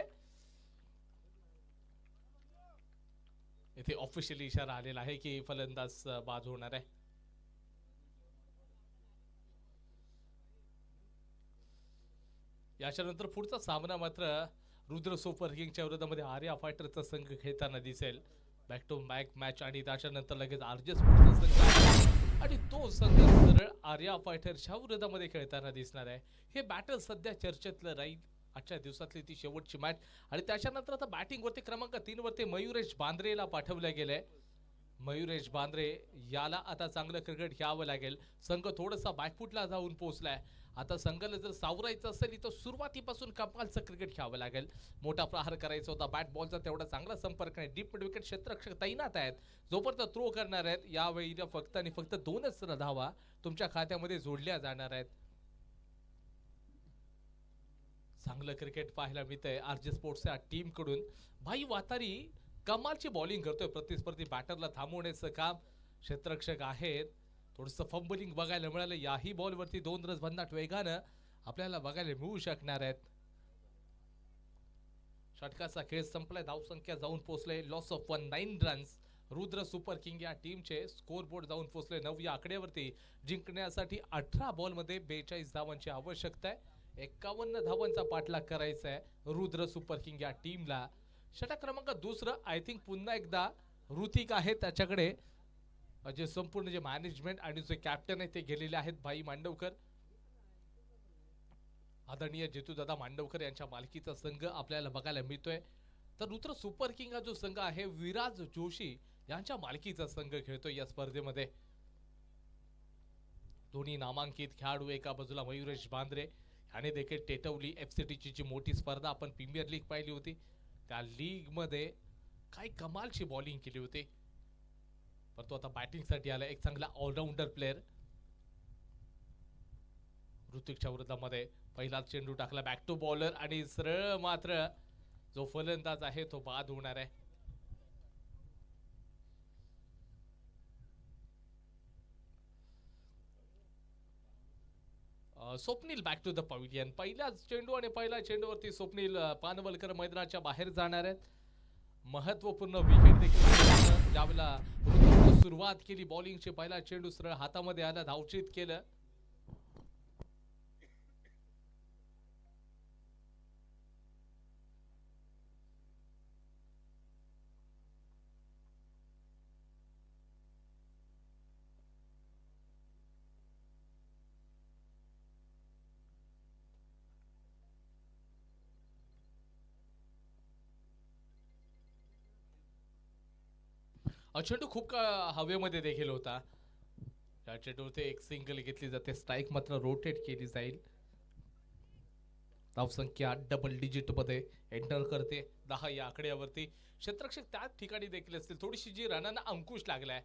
Speaker 1: ऑफिशियली इशारा आलेला आहे की फलंदाज बाद होणार आहे. याच्यानंतर पुढचा सामना मात्र रुद्र सुपर किंगच्या विरोधामध्ये आर्या फायटरचा संघ खेळताना दिसेल. बॅक टू बॅक मॅच आणि त्याच्यानंतर लगेच आरजे स्पोर्ट्सचा संघ आणि तो संघ सरळ आर्या फायटरच्या विरोधामध्ये खेळताना दिसणार आहे. हे बॅटल सध्या चर्चेतलं राहील. आजच्या दिवसातली ती शेवटची मॅच आणि त्याच्यानंतर आता बॅटिंग वरती क्रमांक 3 वरती मयुरेश बांद्रेला पाठवलं गेलंय. मयुरेश बांद्रे याला आता चांगलं क्रिकेट खेळावं लागेल. संघ थोडासा बॅकफुटला जाऊन पोहोचलाय. आता संघाला जर सावरायचं असेल तर सुरुवातीपासून कमालचं क्रिकेट खेळावं लागेल. मोठा प्रहार करायचा होता. बॅट बॉलचा तेवढा चांगला संपर्क नाही. डीप मिड विकेट क्षेत्ररक्षक तैनात आहेत. जोपर्यंत थ्रो करणार आहेत यावेळी फक्त आणि फक्त 2च धावा तुमच्या खात्यामध्ये जोडल्या जाणार आहेत. चांगलं क्रिकेट पाहायला मिळतंय आरजे स्पोर्ट्सच्या टीम कडून. भाई वातारी कमालची बॉलिंग करतोय. प्रतिस्पर्धी बॅटरला थांबवण्याचं काम क्षेत्ररक्षक आहेत. थोडंसं फंबलिंग बघायला मिळालं. याही बॉलवरती 2 रन भन्नाट वेगानं आपल्याला बघायला मिळू शकणार आहेत. षटकाचा खेळ संपलाय. धावसंख्या जाऊन पोहोचले loss of 9 runs. Rudra super king या टीमचे स्कोर बोर्ड जाऊन पोहोचले 9 या आकड्यावरती. जिंकण्यासाठी 18 बॉलमध्ये 42 धावांची आवश्यकता आहे. 51 धावांचा पाठलाग करायचा आहे रुद्र सुपर किंग या टीमला. षटक क्रमांक 2 आय थिंक पुन्हा एकदा ऋतिक आहे त्याच्याकडे. जे संपूर्ण जे मॅनेजमेंट आणि जे कॅप्टन आहे ते गेलेले आहेत भाई मांडवकर. आदरणीय जितूदादा मांडवकर यांच्या मालकीचा संघ आपल्याला बघायला मिळतोय. तर रुद्र सुपर किंग हा जो संघ आहे विराज जोशी यांच्या मालकीचा संघ खेळतोय या स्पर्धेमध्ये. दोन्ही नामांकित खेळाडू. एका बाजूला मयुरेश बांद्रे याने देखील टेटवली एफसीटीची जी मोठी स्पर्धा आपण प्रीमियर लीग पाहिली होती त्या लीग मध्ये काय कमालची बॉलिंग केली होती. परंतु आता बॅटिंग साठी आला एक चांगला ऑलराऊंडर प्लेअर. ऋतिकच्या विरोधामध्ये पहिला चेंडू टाकला. बॅक टू बॉलर आणि सरळ मात्र जो फलंदाज आहे तो बाद होणार आहे. Swapnil back to the pavilion. पहिल्याच चेंडू आणि पहिल्या चेंडूवरती स्वप्नील पानवलकर मैदानाच्या बाहेर जाणार आहेत. महत्वपूर्ण विकेट देखील ज्यावेळेला सुरुवात केली बॉलिंगची. पहिला चेंडू सरळ हातामध्ये आला. धावचित केलं. चेंडू खूप हवेमध्ये देखील होता. या चेंडूवरती एक सिंगल घेतली जाते, स्ट्राईक मात्र रोटेट केली जाईल. धावसंख्या डबल डिजिट मध्ये एंटर करते 10 या आकड्यावरती. क्षेत्ररक्षक त्याच ठिकाणी देखील असतील. थोडीशी जी रनांना अंकुश लागलाय,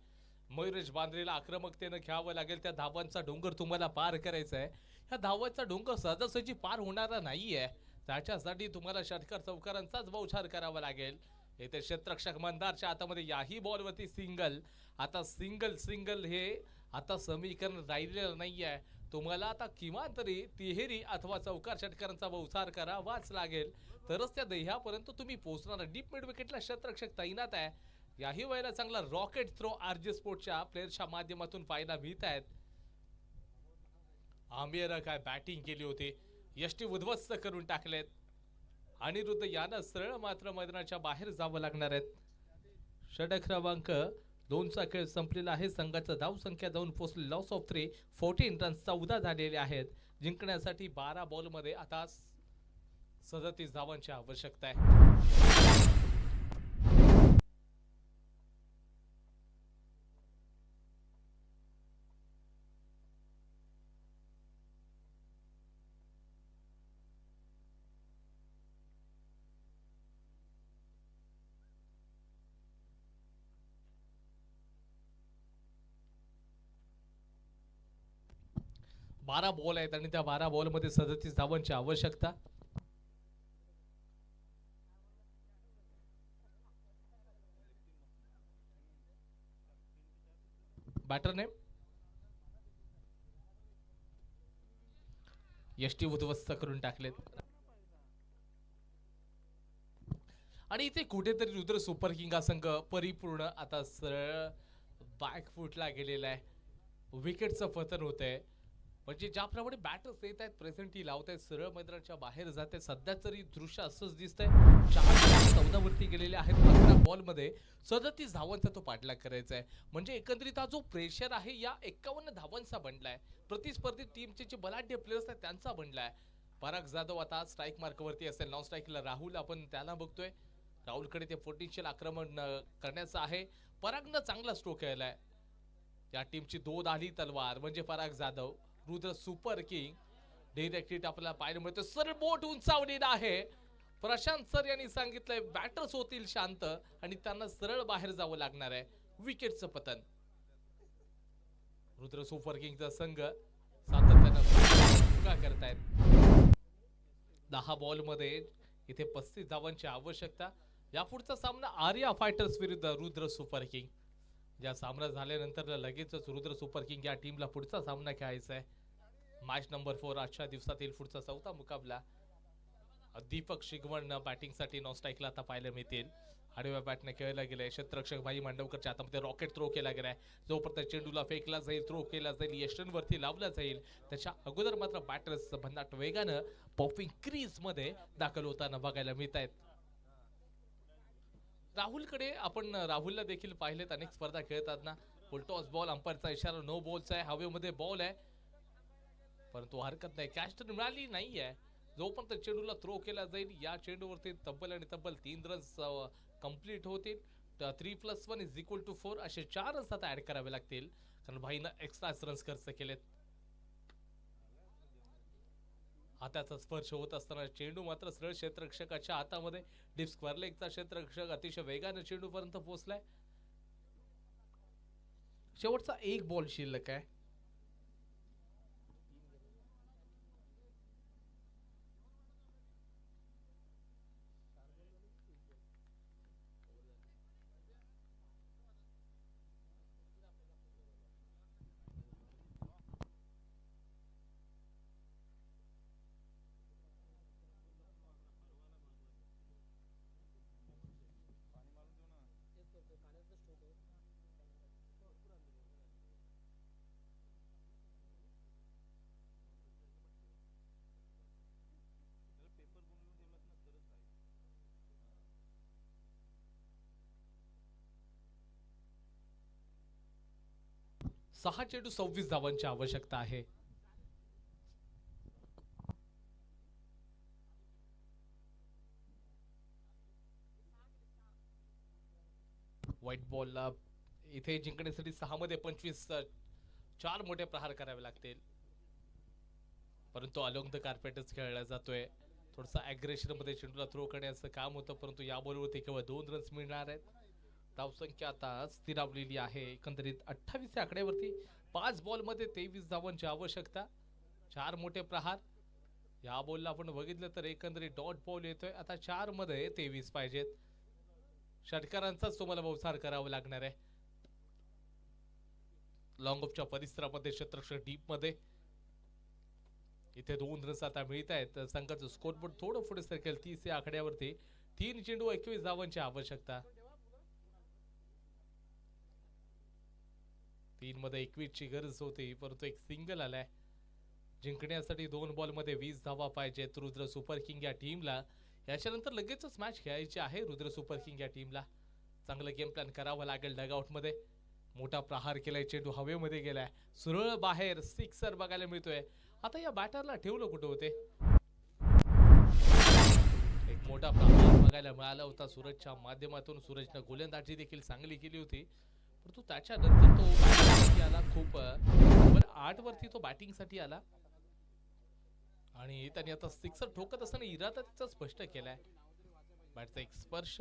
Speaker 1: मयुरेश बांद्रेला आक्रमकतेनं घ्यावं लागेल. त्या धावांचा डोंगर तुम्हाला पार करायचा आहे. ह्या धावांचा डोंगर सहजासहजी पार होणारा नाहीये. त्याच्यासाठी तुम्हाला षटकार चौकारांचाच बहुचार करावा लागेल. येथे क्षेत्ररक्षक मंदारच्या हातामध्ये याही बॉलवरती सिंगल. आता सिंगल सिंगल हे आता समीकरण राहिलेलं नाहीये. तुम्हाला आता किमान तरी तिहेरी अथवा चौकार षटकारांचा बहुचार करावाच लागेल, तरच त्या ध्येयापर्यंत तुम्ही पोहोचणार. डीप मिड विकेटला क्षेत्ररक्षक तैनात आहे. याही वेळेला चांगला रॉकेट थ्रो आरजे स्पोर्टच्या प्लेयरच्या माध्यमातून पाहायला मिळत आहेत. आमिरनं काय बॅटिंग केली होती, यष्टी उद्ध्वस्त करून टाकलेत. अनिरुद्ध यानं सरळ मात्र मैदानाच्या बाहेर जावं लागणार आहेत. षटक क्रमांक 2चा खेळ संपलेला आहे. संघाचा धाव संख्या जाऊन पोहोचली लॉस ऑफ 3, 14 रन्स 14 झालेले आहेत. जिंकण्यासाठी 12 बॉलमध्ये आता 37 धावांची आवश्यकता आहे. बारा बॉल आहेत आणि त्या 12 बॉलमध्ये 37 धावांची आवश्यकता. बॅटरने यष्टी उद्ध्वस्त करून टाकलेत. आणि इथे कुठेतरी रुद्र सुपर किंग हा संघ परिपूर्ण आता सरळ बॅकफुटला गेलेला आहे. विकेटचं पतन होतंय. म्हणजे ज्याप्रमाणे बॅटर्स येत आहेत, प्रेझेंटी लावत आहेत, सरळ मैदानाच्या बाहेर जात आहेत. सध्या तरी दृश्य असंच दिसतंय. 14 वरती गेलेले आहेत. 11 बॉलमध्ये 37 धावांचा तो पाठलाग करायचा आहे. म्हणजे एकंदरीत हा जो प्रेशर आहे या 51 धावांचा बनलाय. प्रतिस्पर्धी टीमचे जे बलाढ्य प्लेयर्स आहेत त्यांचा बनलाय. पराग जाधव आता स्ट्राईक मार्कवरती असेल. नॉन स्ट्राईकला राहुल आपण त्याला बघतोय. राहुलकडे ते पोटेन्शियल आक्रमण करण्याचं आहे. परागनं चांगला स्ट्रोक केलाय. या टीमची 2 आली तलवार म्हणजे Parag Jadhav. Rudra super king direct hit आपल्याला पाहायला मिळतं. सरळ बोट उंचावलेला आहे. प्रशांत सर यांनी सांगितलंय बॅटर्स होतील शांत आणि त्यांना सरळ बाहेर जावं लागणार आहे. विकेटचं पतन. रुद्र सुपर किंगचा संघ सातत्यानं चुका करतायत. 10 बॉलमध्ये इथे 35 धावांची आवश्यकता. यापुढचा सामना आर्या फायटर्स विरुद्ध रुद्र सुपर किंग. या सामना झाल्यानंतर लगेचच रुद्र सुपर किंग या टीमला पुढचा सामना खेळायचा आहे. मॅच नंबर 4 आजच्या दिवसातील पुढचा 4था मुकाबला. दीपक शिगवण बॅटिंगसाठी नॉन स्ट्राईकला आता पाहायला मिळतील. आडव्या बॅटने खेळला गेलाय. क्षेत्ररक्षक भाई मांडवकरच्या हातामध्ये रॉकेट थ्रो केला गेलाय. जोपर्यंत चेंडूला फेकला जाईल, थ्रो केला जाईल, यष्टींवरती लावला जाईल, त्याच्या अगोदर मात्र बॅटर्स भन्नाट वेगानं पॉपिंग क्रीज मध्ये दाखल होताना बघायला मिळत आहेत. राहुलकडे आपण राहुलला देखील पाहिलेत अनेक स्पर्धा खेळताना. फुलटॉस बॉल, अंपायरचा इशारा नो बॉलचा आहे. हवेमध्ये बॉल आहे परंतु हरकत नाही, कॅच तर मिळाली नाहीये. जोपर्यंत चेंडूला थ्रो केला जाईल या चेंडूवरती तब्बल आणि तब्बल 3 रन्स कंप्लीट होतील. 3+1 = 4 असे 4 रन्स आता ऍड करावे लागतील कारण भाईनं एक्स्ट्रा रन्स खर्च केलेत. हाताचा स्पर्श होत असताना चेंडू मात्र सरळ क्षेत्ररक्षकाच्या हातामध्ये. डीप स्क्वेअर लेगचा क्षेत्ररक्षक अतिशय वेगाने चेंडू पर्यंत पोहोचलाय. शेवटचा 1 बॉल शिल्लक आहे. सहा चेंडू 26 धावांची आवश्यकता आहे. व्हाईट बॉलला इथे जिंकण्यासाठी 6 मध्ये 25 4 मोठे प्रहार करावे लागतील, परंतु अलोंग द कार्पेटच खेळला जातोय. थोडसा अग्रेशन मध्ये चेंडूला थ्रो करण्याचं काम होतं, परंतु या बॉलवरती केवळ 2 रन्स मिळणार आहेत. धावसंख्या आता स्थिरावलेली आहे एकंदरीत 28 या आकड्यावरती. 5 बॉल मध्ये 23 धावांची आवश्यकता. 4 मोठे प्रहार. या बॉलला आपण बघितलं तर एकंदरीत डॉट बॉल येतोय. आता 4 मध्ये 23 पाहिजेत. षटकारांचाच तुम्हाला बहुसार करावा लागणार आहे. लॉंग ऑफच्या परिसरामध्ये क्षेत्ररक्षण डीप मध्ये इथे 2 रन्स आता मिळत आहेत. संघाचं स्कोरबोर्ड थोडं पुढे सरकेल 30 या आकड्यावरती. 3 चेंडू 21 धावांची आवश्यकता. 3 मध्ये 21 ची गरज होती, परंतु एक सिंगल आलाय. जिंकण्यासाठी 2 बॉल मध्ये 20 धावा पाहिजेत रुद्र सुपर किंग या टीमला. याच्यानंतर लगेचच मॅच खेळायची आहे रुद्र सुपर किंग या टीमला. चांगलं गेम प्लॅन करावं लागेल डगआउट मध्ये. मोठा प्रहार केलाय, चेंडू हवेमध्ये गेलाय, सुरळ बाहेर सिक्सर बघायला मिळतोय. आता या बॅटरला ठेवलं कुठे होते? एक मोठा प्रहार बघायला मिळाला होता सूरजच्या माध्यमातून. सूरजनं गोलंदाजी देखील चांगली केली होती, परंतु त्याच्यानंतर तो बॅटिंगसाठी आला. खूप ओव्हर 8 वरती तो बॅटिंगसाठी आला आणि त्यांनी आता सिक्सर ठोकत असताना इरादा त्याचा स्पष्ट केलाय. बॅटचा एक स्पर्श.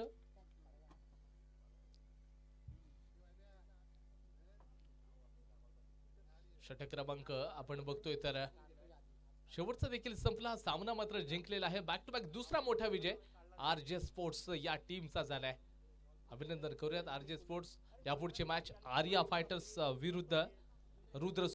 Speaker 1: षटक क्रमांक आपण बघतोय तर शेवटचा देखील संपला. सामना मात्र जिंकलेला आहे. बॅक टू बॅक दुसरा मोठा विजय आरजे स्पोर्ट्स या टीमचा झालाय. अभिनंदन करूयात आरजे स्पोर्ट्स. यापुढची मॅच आर्या फायटर्स विरुद्ध रुद्र